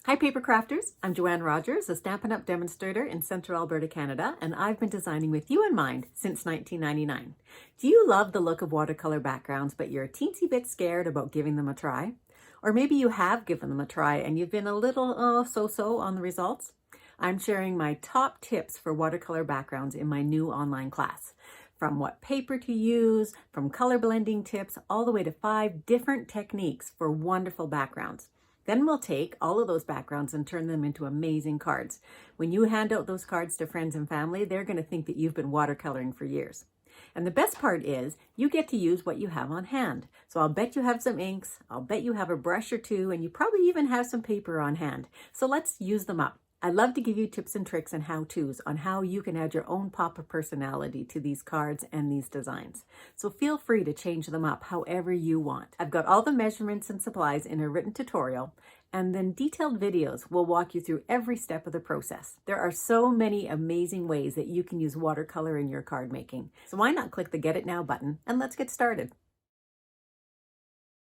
Hi paper crafters, I'm Joanne Rogers, a Stampin' Up! Demonstrator in Central Alberta, Canada, and I've been designing with you in mind since 1999. Do you love the look of watercolor backgrounds, but you're a teensy bit scared about giving them a try? Or maybe you have given them a try and you've been a little so-so on the results? I'm sharing my top tips for watercolor backgrounds in my new online class. From what paper to use, from color blending tips, all the way to 5 different techniques for wonderful backgrounds. Then we'll take all of those backgrounds and turn them into amazing cards. When you hand out those cards to friends and family, they're going to think that you've been watercoloring for years. And the best part is you get to use what you have on hand. So I'll bet you have some inks, I'll bet you have a brush or two, and you probably even have some paper on hand. So let's use them up. I love to give you tips and tricks and how-tos on how you can add your own pop of personality to these cards and these designs. So feel free to change them up however you want. I've got all the measurements and supplies in a written tutorial, and then detailed videos will walk you through every step of the process. There are so many amazing ways that you can use watercolor in your card making. So why not click the Get It Now button and let's get started.